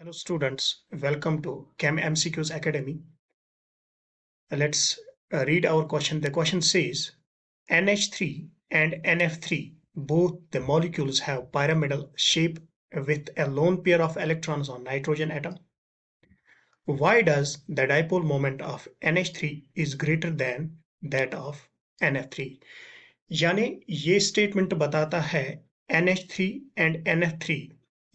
Hello students, welcome to Chem MCQs Academy. Let's read our question. The question says NH3 and NF3, both the molecules have pyramidal shape with a lone pair of electrons on nitrogen atom. Why does the dipole moment of NH3 is greater than that of NF3? यानी ये statement बताता है NH3 and NF3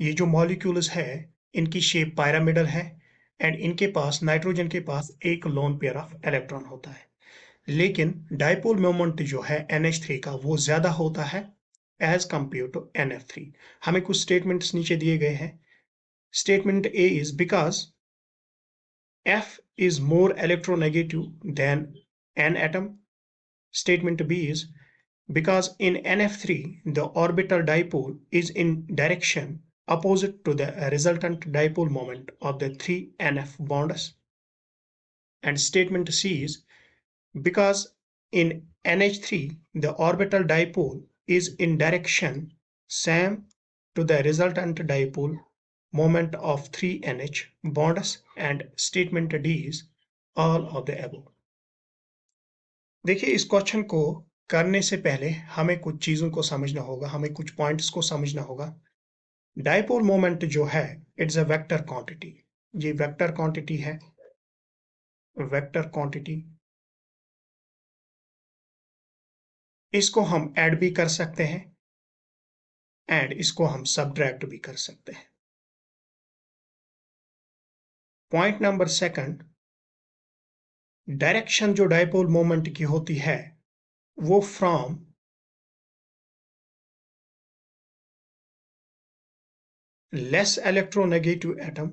ये जो molecules है इनकी shape pyramidal है and इनके पास नाइट्रोजन के पास एक लोन पेयर ऑफ इलेक्ट्रॉन होता है, लेकिन डाइपोल मोमेंट जो है NH3 का वो ज्यादा होता है एज कंपेयर टू NF3। हमें कुछ स्टेटमेंट्स नीचे दिए गए हैं। Statement A is because F is more electronegative than N atom. Statement B is because in NF3 the orbital dipole is in direction opposite to the resultant dipole moment of the three NF bonds. And statement C is because in NH3 the orbital dipole is in direction same to the resultant dipole moment of 3 NH bonds. And statement D is all of the above. देखिए, इस question को करने से पहले हमें कुछ चीजों को समझना होगा, हमें कुछ पॉइंट्स को समझना होगा। डाइपोल मोमेंट जो है इट्स अ वेक्टर क्वांटिटी, ये वेक्टर क्वांटिटी है, वेक्टर क्वांटिटी। इसको हम ऐड भी कर सकते हैं एंड इसको हम सब्ट्रैक्ट भी कर सकते हैं। पॉइंट नंबर सेकंड, डायरेक्शन जो डाइपोल मोमेंट की होती है वो from less electronegative atom,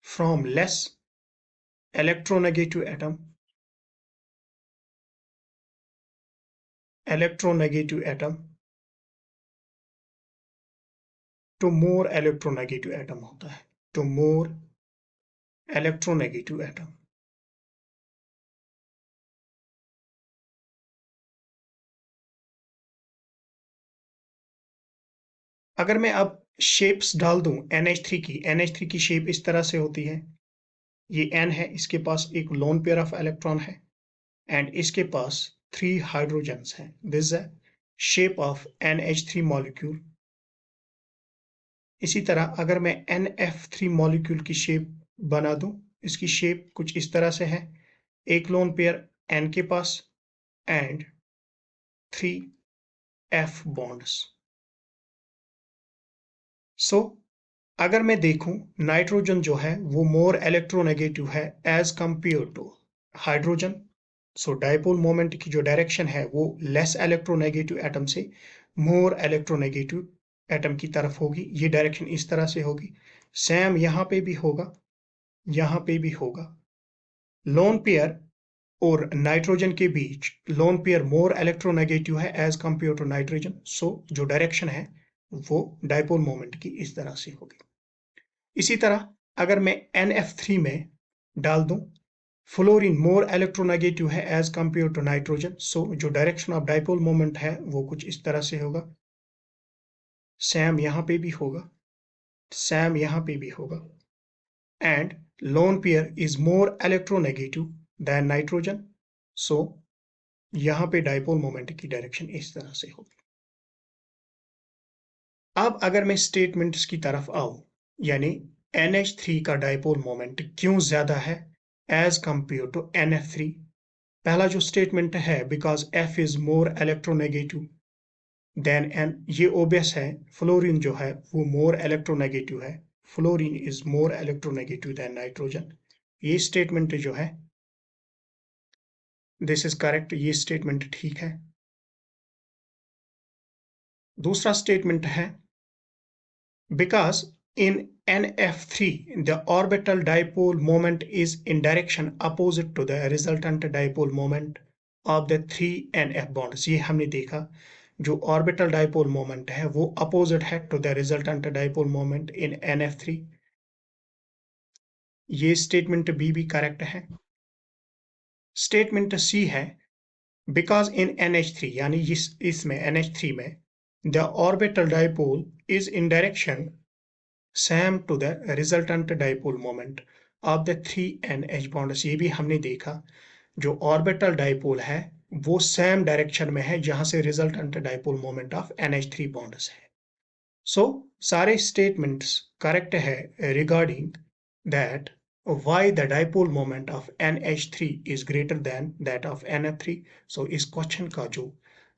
from less electronegative atom to more electronegative atom होता है, to more electronegative atom। अगर मैं अब शेप्स डाल दूं NH3 की, NH3 की शेप इस तरह से होती है, ये N है, इसके पास एक लोन पेयर ऑफ इलेक्ट्रॉन है एंड इसके पास 3 हाइड्रोजन्स हैं। This is a shape of NH3 molecule. इसी तरह अगर मैं NF3 मॉलिक्यूल की शेप बना दूं, इसकी शेप कुछ इस तरह से है, एक लोन पेयर N के पास एंड 3 F बॉन्ड्स। सो अगर मैं देखूं नाइट्रोजन जो है वो मोर इलेक्ट्रोनेगेटिव है as compared to hydrogen. So dipole moment की जो डायरेक्शन है वो लेस इलेक्ट्रोनेगेटिव एटम से मोर इलेक्ट्रोनेगेटिव एटम की तरफ होगी। ये डायरेक्शन इस तरह से होगी। सेम यहाँ पे भी होगा, यहाँ पे भी होगा। लोन पेयर और नाइट्रोजन के बीच लोन पेयर मोर इलेक्ट्रोनेगेटिव है एज कंपेयर टू नाइट्रोजन। सो जो डायरेक्शन है वो डाइपोल मोमेंट की इस तरह से होगी। इसी तरह अगर मैं NF3 में डाल दूं, फ्लोरीन मोर इलेक्ट्रोनेगेटिव है एज कंपेयर टू नाइट्रोजन। सो जो डायरेक्शन ऑफ डाइपोल मोमेंट है वो कुछ इस तरह से होगा। सेम यहाँ पे भी होगा, सेम यहाँ पे भी होगा। And lone pair is more electronegative than nitrogen. So यहाँ पे डाइपोल मोमेंट की डायरेक्शन इस तरह से होगी। अब अगर मैं स्टेटमेंट्स की तरफ आऊं, यानी NH3 का डाइपोल मोमेंट क्यों ज्यादा है एज कंपेयर टू NF3। पहला जो स्टेटमेंट है because F is more electronegative then N, ये ओबियस है। फ्लोरीन जो है वो मोर इलेक्ट्रोनेगेटिव है, fluorine is more electronegative than nitrogen. ये स्टेटमेंट जो है दिस इज करेक्ट, ये स्टेटमेंट ठीक है। दूसरा स्टेटमेंट है because in NF3 the orbital dipole moment is in direction opposite to the resultant dipole moment of the 3 NF bonds। ये हमने देखा, जो orbital dipole moment है वो opposite है to the resultant dipole moment in NF3। ये statement B भी correct है। स्टेटमेंट सी है because in NH3 यानी इसमें NH3 में the orbital dipole is in direction same to the resultant dipole moment of the 3NH bonds। ये भी हमने देखा, जो ऑर्बिटल डाइपोल है वो सेम डायरेक्शन में है जहां से resultant dipole moment of NH3 bonds है। सो सारे स्टेटमेंट्स करेक्ट है regarding that why the dipole moment of NH3 is greater than that of NF3। सो इस क्वेश्चन का जो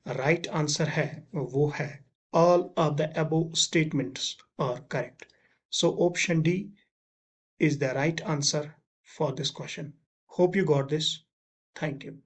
राइट आंसर है वो है all of the above statements are correct। So option D is the right answer for this question। Hope you got this। Thank you।